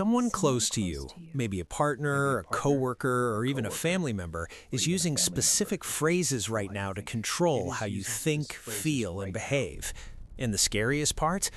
Someone close to you, maybe a partner, a coworker, or even a family member, is using specific phrases right now to control how you think, feel, and behave. And the scariest part?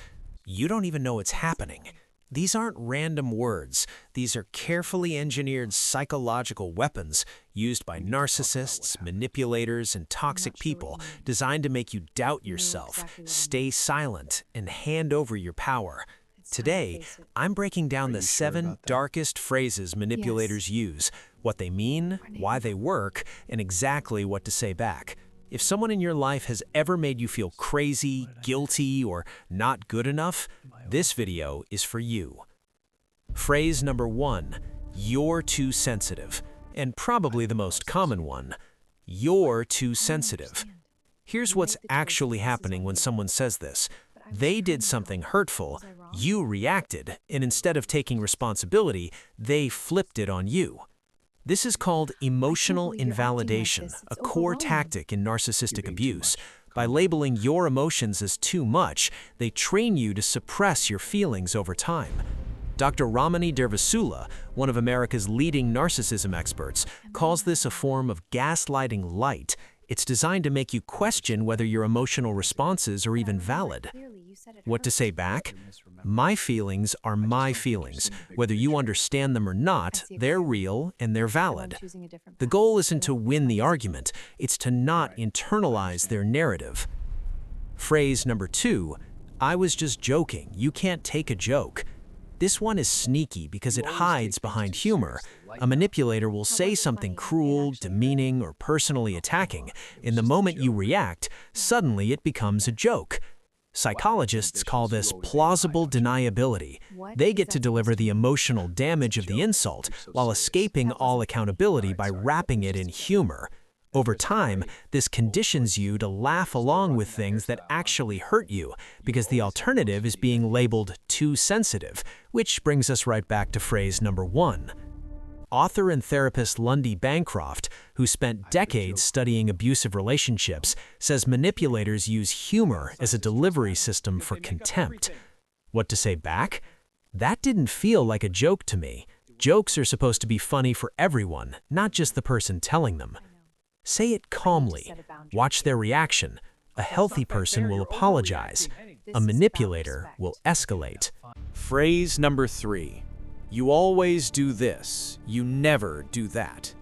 You don't even know it's happening. These aren't random words. These are carefully engineered psychological weapons used by narcissists, manipulators, and toxic people designed to make you doubt yourself, stay silent, and hand over your power. Today, I'm breaking down the 7 darkest phrases manipulators use, what they mean, why they work, and exactly what to say back. If someone in your life has ever made you feel crazy, guilty, or not good enough, this video is for you. Phrase number 1, you're too sensitive, and probably the most common one, you're too sensitive. Here's what's actually happening when someone says this. They did something hurtful, you reacted, and instead of taking responsibility, they flipped it on you. This is called emotional invalidation, a core tactic in narcissistic abuse. By labeling your emotions as too much, they train you to suppress your feelings over time. Dr. Ramani Durvasula, one of America's leading narcissism experts, calls this a form of gaslighting light. It's designed to make you question whether your emotional responses are even valid. What to say back? My feelings are my feelings. Whether you understand them or not, they're real and they're valid. The goal isn't to win the argument, it's to not internalize their narrative. Phrase number 2, I was just joking, you can't take a joke. This one is sneaky because it hides behind humor. A manipulator will say something cruel, demeaning, or personally attacking. In the moment you react, suddenly it becomes a joke. Psychologists call this plausible deniability. They get to deliver the emotional damage of the insult while escaping all accountability by wrapping it in humor. Over time, this conditions you to laugh along with things that actually hurt you, because the alternative is being labeled too sensitive, which brings us right back to phrase number 1. Author and therapist Lundy Bancroft, who spent decades studying abusive relationships, says manipulators use humor as a delivery system for contempt. What to say back? That didn't feel like a joke to me. Jokes are supposed to be funny for everyone, not just the person telling them. Say it calmly. Watch their reaction. A healthy person will apologize. A manipulator will escalate. Phrase number 3. You always do this. You never do that.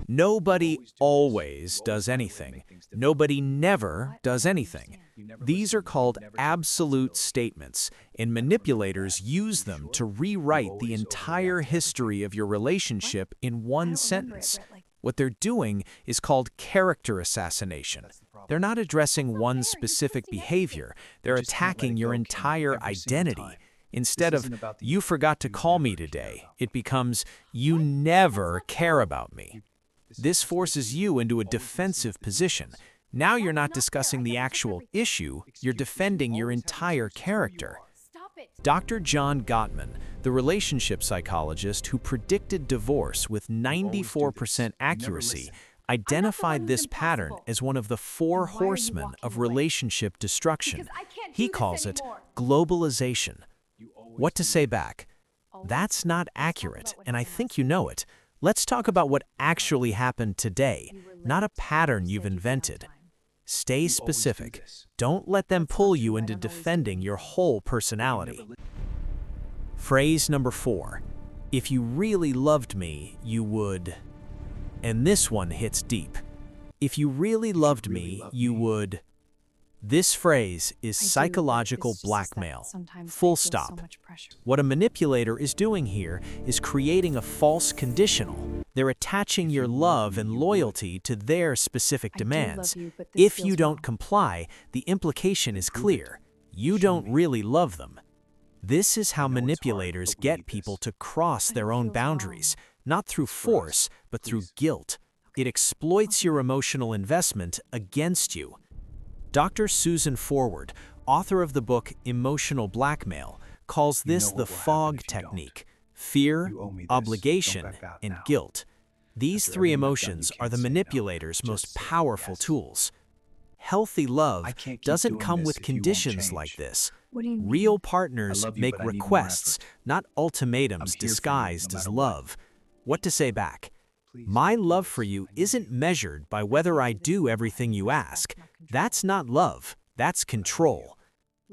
Nobody always does anything. Nobody never does anything. These are called absolute statements, and manipulators use them to rewrite the entire history of your relationship in one sentence. What they're doing is called character assassination. They're not addressing one specific behavior. They're attacking your entire identity. Instead of, you forgot to call me today, it becomes, you never care about me. This forces you into a defensive position. Now you're not discussing the actual issue, you're defending your entire character. Dr. John Gottman, the relationship psychologist who predicted divorce with 94% accuracy, identified this pattern as one of the 4 horsemen of relationship destruction. He calls it globalization. What to say back? That's not accurate, and I think you know it. Let's talk about what actually happened today, not a pattern you've invented. Stay specific. Don't let them pull you into defending your whole personality. Phrase number 4. If you really loved me, you would... And this one hits deep. If you really loved me, you would... This phrase is psychological blackmail. Full stop. What a manipulator is doing here is creating a false conditional. They're attaching your love and loyalty to their specific demands. If you don't comply, the implication is clear. You don't really love them. This is how manipulators get people to cross their own boundaries, not through force, but through guilt. It exploits your emotional investment against you. Dr. Susan Forward, author of the book Emotional Blackmail, calls this the fog technique: fear, obligation, and guilt. These 3 emotions are the manipulator's most powerful tools. Healthy love I can't keep doesn't doing come this with if you won't conditions like change. this. What do you mean? Real I partners love you, make but I need more requests, effort. not I'm ultimatums here for you, no disguised as matter what. love. What to say back? Please My don't do love this. for you I need isn't you. measured by whether I do everything you ask. That's not love, that's control.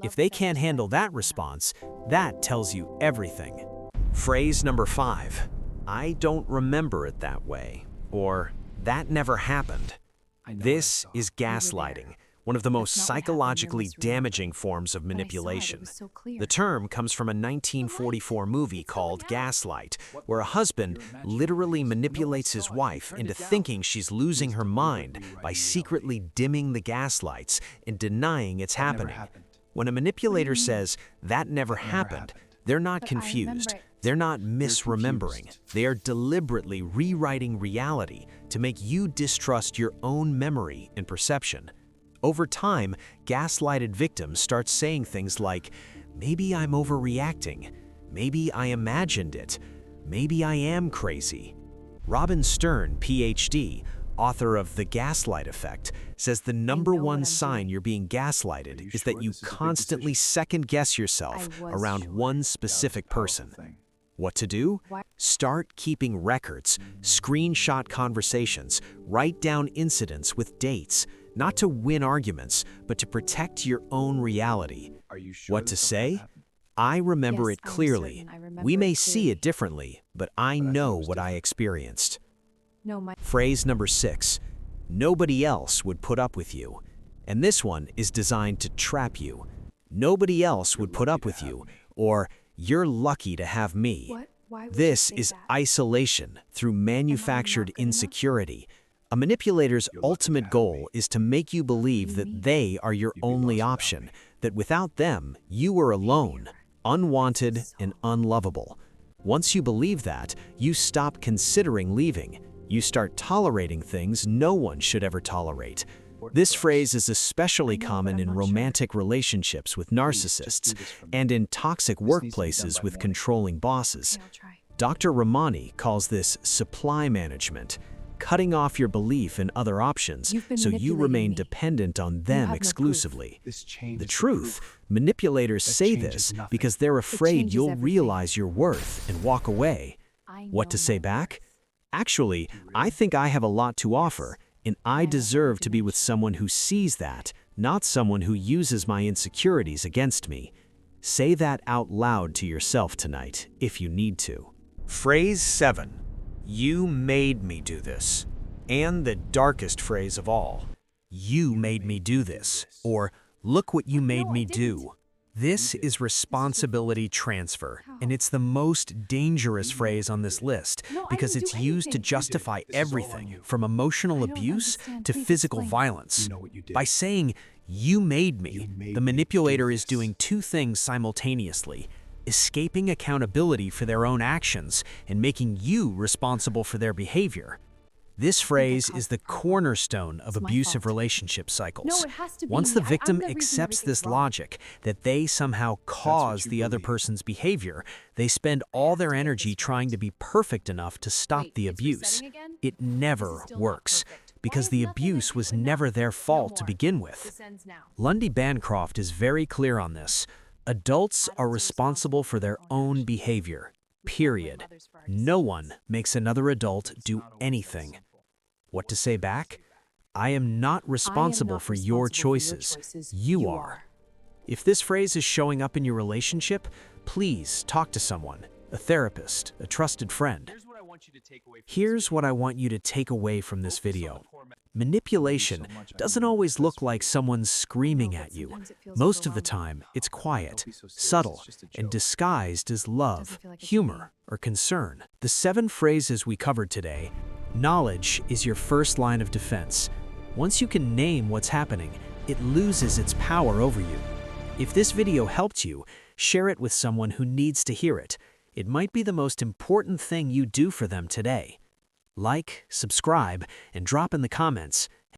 If they can't handle that response, that tells you everything. Phrase number 5. I don't remember it that way, or that never happened. I know what I This saw. is You were gaslighting, there. one of the most That's not what happened, you're psychologically misremembering. damaging forms of But I saw it, it manipulation. was so clear. The term comes from a 1944 movie It's going called out. Gaslight, where a husband You're imagining literally things. No, I manipulates saw his it. You wife turned into it down. thinking she's losing He her was mind deliberately by rewriting secretly dimming the gaslights and denying it's That never happening. happened. When a manipulator says, that never That never happened, happened. they're not But I remember confused. it. They're not confused. misremembering. They are deliberately rewriting reality to make you distrust your own memory and perception. Over time, gaslighted victims start saying things like, maybe I'm overreacting, maybe I imagined it, maybe I am crazy. Robin Stern, PhD, author of The Gaslight Effect, says the number know what one I'm sign doing. you're being Are gaslighted you is sure that you this is a big constantly decision? second-guess yourself I was around sure. one That was a specific powerful person. thing. What to do? Why- Start keeping records, screenshot conversations, write down incidents with dates, not to win arguments, but to protect your own reality. Are you sure What to this all never say? happened? I remember Yes, it I am clearly. certain I remember We it may see clearly. it differently, but I But I thought know it was what I different. experienced. No, my Phrase number 6. Nobody else would put up with you. And this one is designed to trap you. Nobody else would put lucky up to with have you, me. or you're lucky to have me. what? Why would This you say is that? isolation through manufactured good enough? insecurity. A manipulator's You're lucky to ultimate have goal me. is to make you believe you that mean? they are your You'd be only lost without option, me. that without them, you are alone, unwanted, and unlovable. Once you believe that, you stop considering leaving. You start tolerating things no one should ever tolerate. This phrase is especially I know, but common I'm in not sure. romantic relationships with Please, narcissists just do this for me. and in toxic This needs to be done workplaces by with morning. controlling bosses. Okay, I'll try. Dr. Ramani calls this supply management, cutting off your belief in other options You've been so you manipulating remain me. dependent on have them no proof. exclusively. This changes The the truth, proof. manipulators That say changes this nothing. because they're afraid changes you'll everything. realize your worth and walk away. I What know to say my back? worth. Actually, I think I have a lot to offer, and I have deserve to be with dimension. someone who sees that, not someone who uses my insecurities against me. Say that out loud to yourself tonight, if you need to. Phrase 7. You made me do this. And the darkest phrase of all. You made me do this. Or, look what you made No, I me didn't. do. This is responsibility transfer, and it's the most dangerous phrase on this list No, I because didn't it's do used to anything. justify This is all on everything you. from emotional I don't abuse understand. to Please physical explain. violence. You know what you did. By saying, you made me, You made the me manipulator do is this. doing two things simultaneously, escaping accountability for their own actions and making you responsible for their behavior. This phrase is the cornerstone of It's my abusive fault. relationship cycles. No, it has to be Once me. the I'm victim the reason accepts everything's this wrong. logic, that they somehow caused you the other believe. person's behavior, they spend all their energy trying to be perfect enough to stop Wait, the it's abuse. resetting again? It never This is still not works, perfect. Why because is the nothing I abuse do was enough? never their No fault to more. begin with. This ends now. Lundy Bancroft is very clear on this. Adults are responsible for their own behavior, period. No one makes another adult do anything. What to say back? I am not responsible for your choices. You are. If this phrase is showing up in your relationship, please talk to someone, a therapist, a trusted friend. Here's what I want you to take away from this video. Manipulation doesn't always look like someone screaming but at you. sometimes it feels Most of the overwhelming. time, it's quiet, Don't be so serious. subtle, It's just a and joke. disguised as love, Doesn't feel like it's humor, or concern. The 7 phrases we covered today. Knowledge is your first line of defense. Once you can name what's happening, it loses its power over you. If this video helped you, share it with someone who needs to hear it. It might be the most important thing you do for them today. Like, subscribe, and drop in the comments,